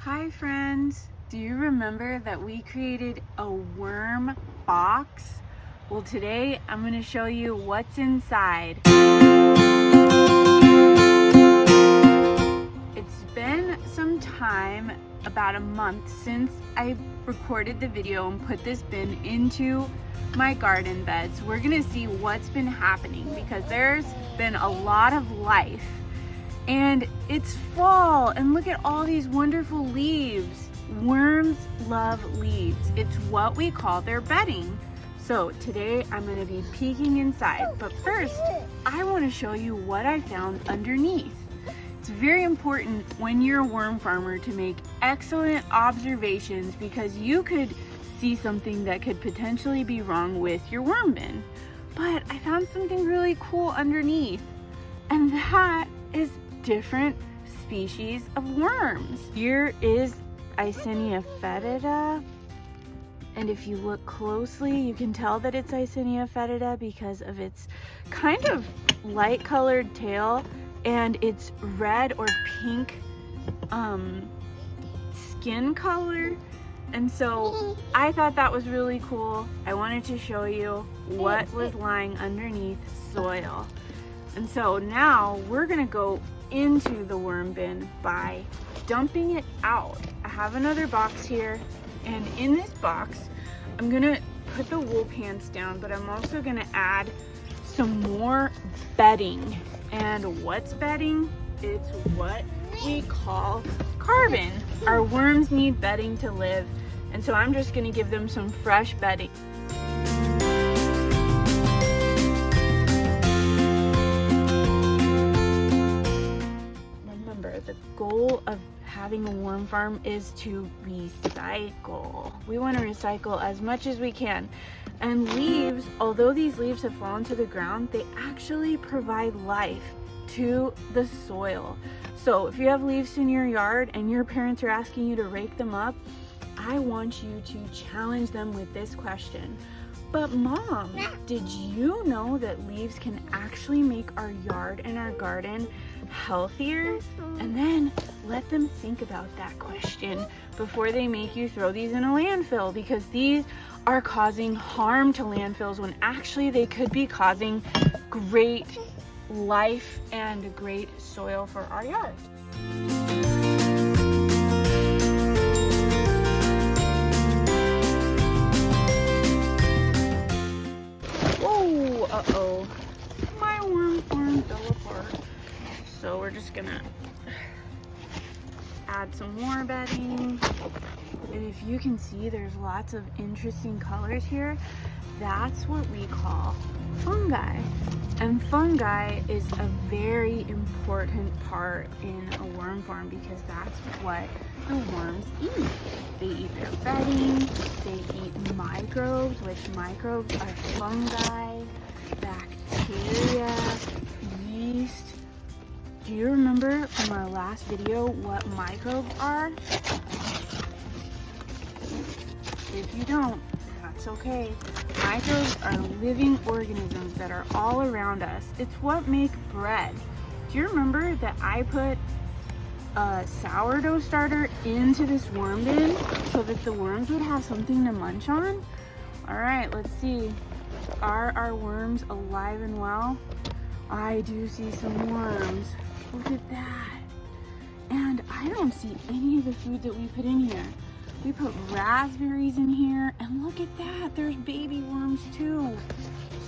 Hi friends, do you remember that we created a worm box? Well, today I'm going to show you what's inside. It's been some time, about a month, since I recorded the video and put this bin into my garden beds. We're going to see what's been happening because there's been a lot of life. And it's fall, and look at all these wonderful leaves. Worms love leaves. It's what we call their bedding. So today I'm going to be peeking inside, but first I want to show you what I found underneath. It's very important when you're a worm farmer to make excellent observations because you could see something that could potentially be wrong with your worm bin. But I found something really cool underneath, and that is different species of worms. Here is Icenia fetida, and if you look closely you can tell that it's Icenia fetida because of its kind of light colored tail and its red or pink skin color. And so I thought that was really cool. I wanted to show you what was lying underneath soil. And so now we're gonna go into the worm bin by dumping it out. I have another box here, and in this box I'm gonna put the wool pants down, but I'm also gonna add some more bedding. And what's bedding? It's what we call carbon. Our worms need bedding to live, and so I'm just gonna give them some fresh bedding. The goal of having a worm farm is to recycle. We want to recycle as much as we can. And leaves, although these leaves have fallen to the ground, they actually provide life to the soil. So if you have leaves in your yard and your parents are asking you to rake them up, I want you to challenge them with this question. But Mom, did you know that leaves can actually make our yard and our garden healthier? And then let them think about that question before they make you throw these in a landfill, because these are causing harm to landfills when actually they could be causing great life and great soil for our yard. Uh-oh, my worm farm fell apart. So we're just gonna add some more bedding. And if you can see, there's lots of interesting colors here. That's what we call fungi. And fungi is a very important part in a worm farm because that's what the worms eat. They eat their bedding, they eat microbes, which microbes are fungi, bacteria, yeast. Do you remember from our last video what microbes are? If you don't, that's okay. Microbes are living organisms that are all around us. It's what make bread. Do you remember that I put a sourdough starter into this worm bin so that the worms would have something to munch on? All right, let's see. Are our worms alive and well? I do see some worms. Look at that. And I don't see any of the food that we put in here. We put raspberries in here, and look at that, there's baby worms too.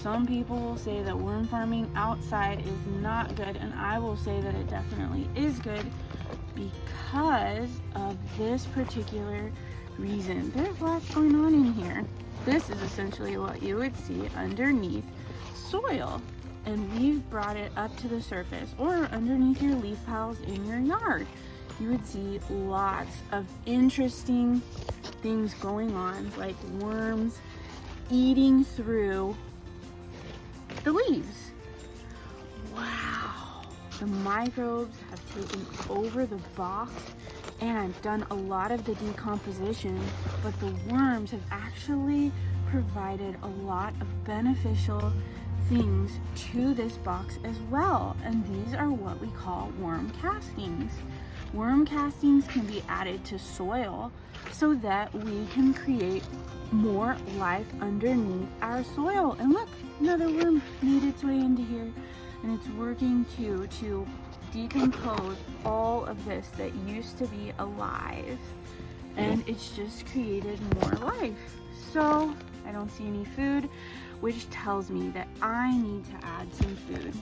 Some people will say that worm farming outside is not good, and I will say that it definitely is good because of this particular reason. There's lots going on in here. This is essentially what you would see underneath soil, and we've brought it up to the surface or underneath your leaf piles in your yard. You would see lots of interesting things going on, like worms eating through the leaves. Wow, the microbes have taken over the box and done a lot of the decomposition, but the worms have actually provided a lot of beneficial things to this box as well, and these are what we call worm castings. Worm castings can be added to soil so that we can create more life underneath our soil. And look, another worm made its way into here, and it's working to decompose all of this that used to be alive, and it's just created more life. So I don't see any food, which tells me that I need to add some food.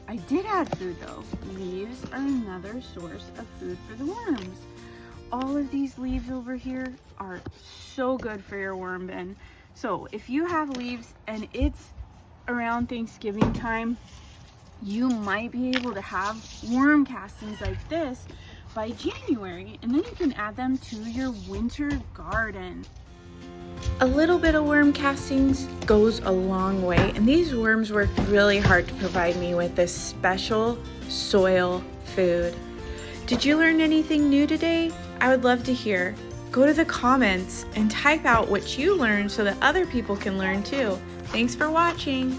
I did add food though. Leaves are another source of food for the worms. All of these leaves over here are so good for your worm bin. So if you have leaves and it's around Thanksgiving time, you might be able to have worm castings like this by January, and then you can add them to your winter garden. A little bit of worm castings goes a long way, and these worms worked really hard to provide me with this special soil food. Did you learn anything new today? I would love to hear. Go to the comments and type out what you learned so that other people can learn too. Thanks for watching.